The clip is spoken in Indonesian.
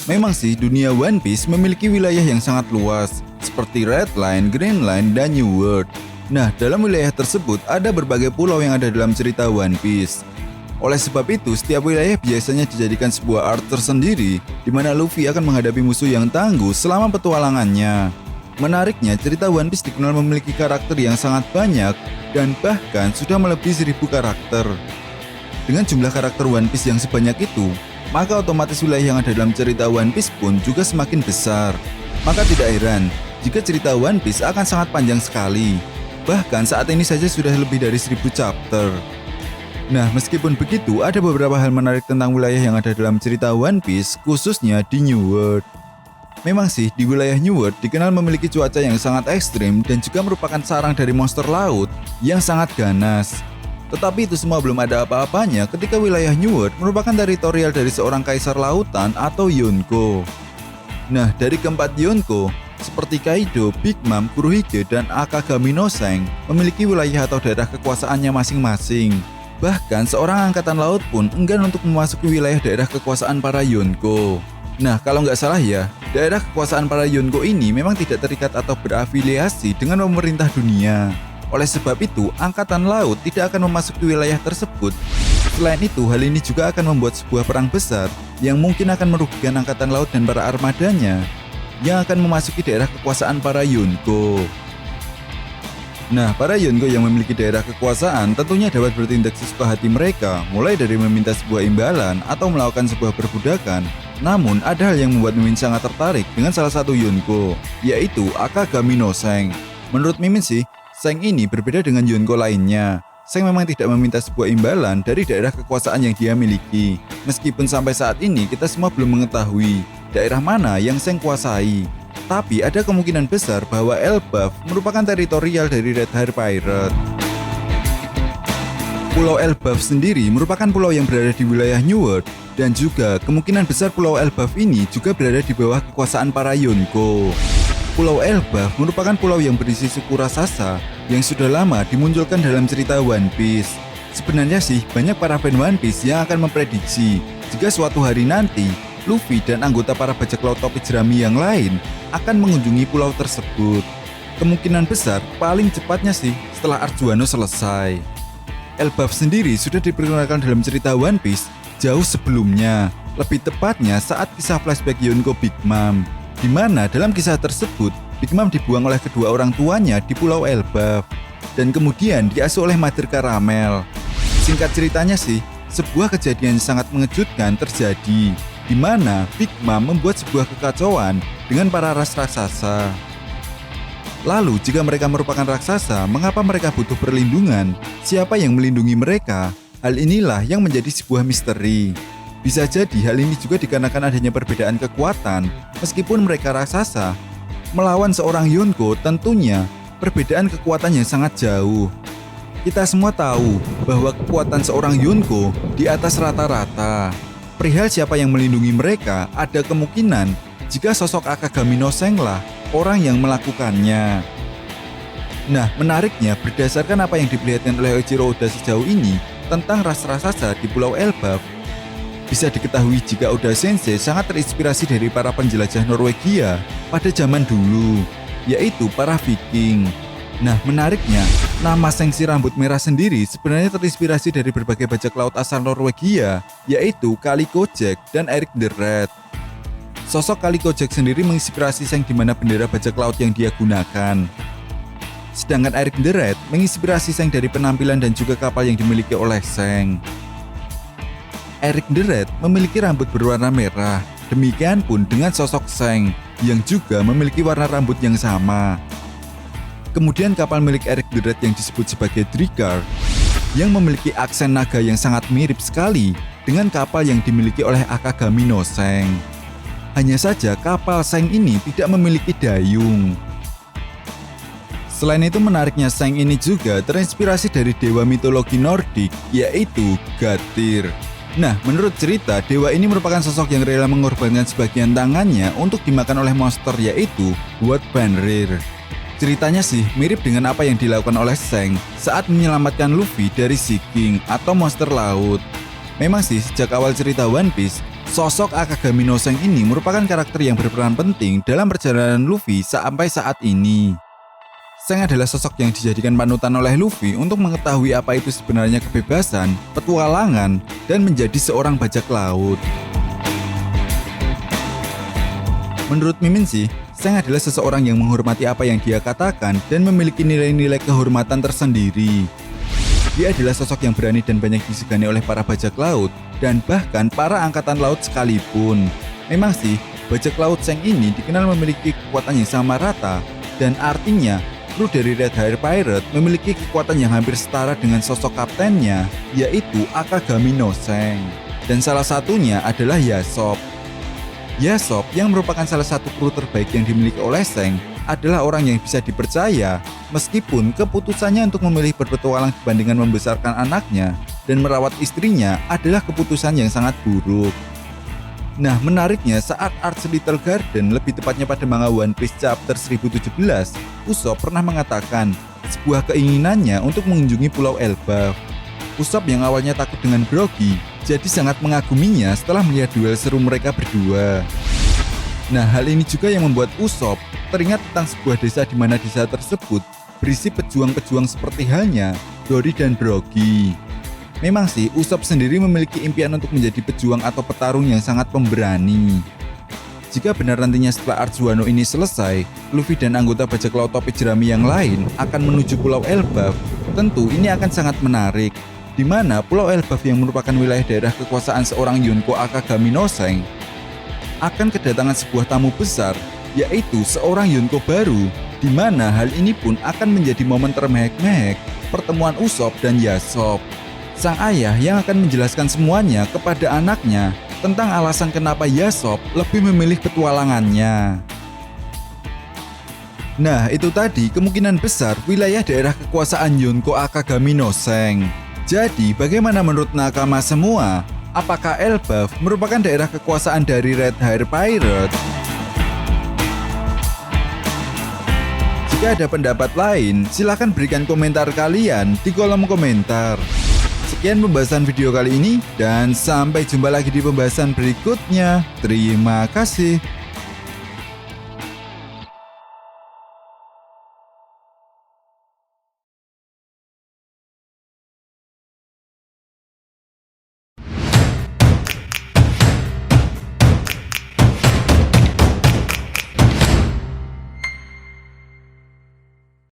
Memang sih dunia One Piece memiliki wilayah yang sangat luas, seperti Red Line, Green Line, dan New World. Nah, dalam wilayah tersebut ada berbagai pulau yang ada dalam cerita One Piece. Oleh sebab itu, setiap wilayah biasanya dijadikan sebuah arc tersendiri, di mana Luffy akan menghadapi musuh yang tangguh selama petualangannya. Menariknya, cerita One Piece dikenal memiliki karakter yang sangat banyak, dan bahkan sudah melebihi 1000 karakter. Dengan jumlah karakter One Piece yang sebanyak itu, maka otomatis wilayah yang ada dalam cerita One Piece pun juga semakin besar. Maka tidak heran jika cerita One Piece akan sangat panjang sekali. Bahkan saat ini saja sudah lebih dari 1000 chapter. Nah, meskipun begitu, ada beberapa hal menarik tentang wilayah yang ada dalam cerita One Piece, khususnya di New World. Memang sih, di wilayah New World dikenal memiliki cuaca yang sangat ekstrim dan juga merupakan sarang dari monster laut yang sangat ganas. Tetapi itu semua belum ada apa-apanya ketika wilayah New World merupakan teritorial dari seorang kaisar lautan atau Yonko. Nah, dari keempat Yonko, seperti Kaido, Big Mom, Kurohige, dan Akagami no Seng memiliki wilayah atau daerah kekuasaannya masing-masing. Bahkan seorang angkatan laut pun enggan untuk memasuki wilayah daerah kekuasaan para Yonko. Nah, kalau nggak salah ya, daerah kekuasaan para Yonko ini memang tidak terikat atau berafiliasi dengan pemerintah dunia. Oleh sebab itu, Angkatan Laut tidak akan memasuki wilayah tersebut. Selain itu, hal ini juga akan membuat sebuah perang besar yang mungkin akan merugikan Angkatan Laut dan para armadanya yang akan memasuki daerah kekuasaan para Yonko. Nah, para Yonko yang memiliki daerah kekuasaan tentunya dapat bertindak sesuka hati mereka, mulai dari meminta sebuah imbalan atau melakukan sebuah perbudakan. Namun, ada hal yang membuat Mimin sangat tertarik dengan salah satu Yonko, yaitu Akagami no Seng. Menurut Mimin sih, Seng ini berbeda dengan Yonko lainnya. Seng memang tidak meminta sebuah imbalan dari daerah kekuasaan yang dia miliki. Meskipun sampai saat ini kita semua belum mengetahui daerah mana yang Seng kuasai. Tapi ada kemungkinan besar bahwa Elbaf merupakan teritorial dari Red Hair Pirate. Pulau Elbaf sendiri merupakan pulau yang berada di wilayah New World, dan juga kemungkinan besar Pulau Elbaf ini juga berada di bawah kekuasaan para Yonko. Pulau Elbaf merupakan pulau yang berisi suku raksasa yang sudah lama dimunculkan dalam cerita One Piece. Sebenarnya sih banyak para fan One Piece yang akan memprediksi jika suatu hari nanti Luffy dan anggota para bajak laut topi jerami yang lain akan mengunjungi pulau tersebut. Kemungkinan besar paling cepatnya sih setelah arc Wano selesai. Elbaf sendiri sudah diperkenalkan dalam cerita One Piece jauh sebelumnya, lebih tepatnya saat kisah flashback Yonko Big Mom, di mana dalam kisah tersebut Big Mom dibuang oleh kedua orang tuanya di Pulau Elbaf dan kemudian diasuh oleh Mother Caramel. Singkat ceritanya sih, sebuah kejadian sangat mengejutkan terjadi, di mana Big Mom membuat sebuah kekacauan dengan para ras raksasa. Lalu, jika mereka merupakan raksasa, mengapa mereka butuh perlindungan? Siapa yang melindungi mereka? Hal inilah yang menjadi sebuah misteri. Bisa jadi hal ini juga dikarenakan adanya perbedaan kekuatan. Meskipun mereka raksasa, melawan seorang Yonko tentunya perbedaan kekuatannya sangat jauh. Kita semua tahu bahwa kekuatan seorang Yonko di atas rata-rata. Perihal siapa yang melindungi mereka, ada kemungkinan jika sosok Akagami no Seng lah orang yang melakukannya. Nah, menariknya berdasarkan apa yang diperlihatkan oleh Eiichiro Oda sejauh ini tentang ras raksasa di Pulau Elbaf, bisa diketahui jika Oda Sensei sangat terinspirasi dari para penjelajah Norwegia pada zaman dulu, yaitu para Viking. Nah, menariknya, nama Seng si rambut merah sendiri sebenarnya terinspirasi dari berbagai bajak laut asal Norwegia, yaitu Calico Jack dan Eric the Red. Sosok Calico Jack sendiri menginspirasi Seng di mana bendera bajak laut yang dia gunakan. Sedangkan Eric the Red menginspirasi Seng dari penampilan dan juga kapal yang dimiliki oleh Seng. Eric the Red memiliki rambut berwarna merah, demikian pun dengan sosok Seng yang juga memiliki warna rambut yang sama. Kemudian kapal milik Eric the Red yang disebut sebagai Drigar yang memiliki aksen naga yang sangat mirip sekali dengan kapal yang dimiliki oleh Akagami no Seng. Hanya saja kapal Seng ini tidak memiliki dayung. Selain itu, menariknya Seng ini juga terinspirasi dari dewa mitologi Nordik, yaitu Gatyr. Nah, menurut cerita, dewa ini merupakan sosok yang rela mengorbankan sebagian tangannya untuk dimakan oleh monster, yaitu Wat Fenrir. Ceritanya sih mirip dengan apa yang dilakukan oleh Seng saat menyelamatkan Luffy dari Sea King atau monster laut. Memang sih sejak awal cerita One Piece, Sosok Akagami no Seng ini merupakan karakter yang berperan penting dalam perjalanan Luffy sampai saat ini. Seng adalah sosok yang dijadikan panutan oleh Luffy untuk mengetahui apa itu sebenarnya kebebasan, petualangan, dan menjadi seorang bajak laut. Menurut Mimin sih, Seng adalah seseorang yang menghormati apa yang dia katakan dan memiliki nilai-nilai kehormatan tersendiri. Dia adalah sosok yang berani dan banyak disegani oleh para bajak laut dan bahkan para angkatan laut sekalipun. Memang sih, bajak laut Seng ini dikenal memiliki kekuatan yang sama rata dan artinya kru dari Red Hair Pirate memiliki kekuatan yang hampir setara dengan sosok kaptennya, yaitu Akagami no Seng. Dan salah satunya adalah Yasop. Yasop yang merupakan salah satu kru terbaik yang dimiliki oleh Seng adalah orang yang bisa dipercaya meskipun keputusannya untuk memilih berpetualang dibandingkan membesarkan anaknya dan merawat istrinya adalah keputusan yang sangat buruk. Nah, menariknya saat Arch Little Garden, lebih tepatnya pada manga One Piece chapter 1017, Usopp pernah mengatakan sebuah keinginannya untuk mengunjungi Pulau Elbaf. Usopp yang awalnya takut dengan Brogy, jadi sangat mengaguminya setelah melihat duel seru mereka berdua. Nah, hal ini juga yang membuat Usopp teringat tentang sebuah desa di mana desa tersebut berisi pejuang-pejuang seperti halnya Dory dan Brogy. Memang sih, Usopp sendiri memiliki impian untuk menjadi pejuang atau petarung yang sangat pemberani. Jika benar nantinya setelah Arc Wano ini selesai, Luffy dan anggota bajak laut topi jerami yang lain akan menuju Pulau Elbaf, tentu ini akan sangat menarik, di mana Pulau Elbaf yang merupakan wilayah daerah kekuasaan seorang Yonko Akagami no Seng akan kedatangan sebuah tamu besar, yaitu seorang Yonko baru, di mana hal ini pun akan menjadi momen termehek-mehek pertemuan Usopp dan Yasop, sang ayah yang akan menjelaskan semuanya kepada anaknya tentang alasan kenapa Yasop lebih memilih petualangannya. Nah, itu tadi kemungkinan besar wilayah daerah kekuasaan Yonko Akagami no Seng. Jadi, bagaimana menurut nakama semua? Apakah Elbaf merupakan daerah kekuasaan dari Red Hair Pirate? Jika ada pendapat lain, silahkan berikan komentar kalian di kolom komentar. Sekian pembahasan video kali ini, dan sampai jumpa lagi di pembahasan berikutnya. Terima kasih.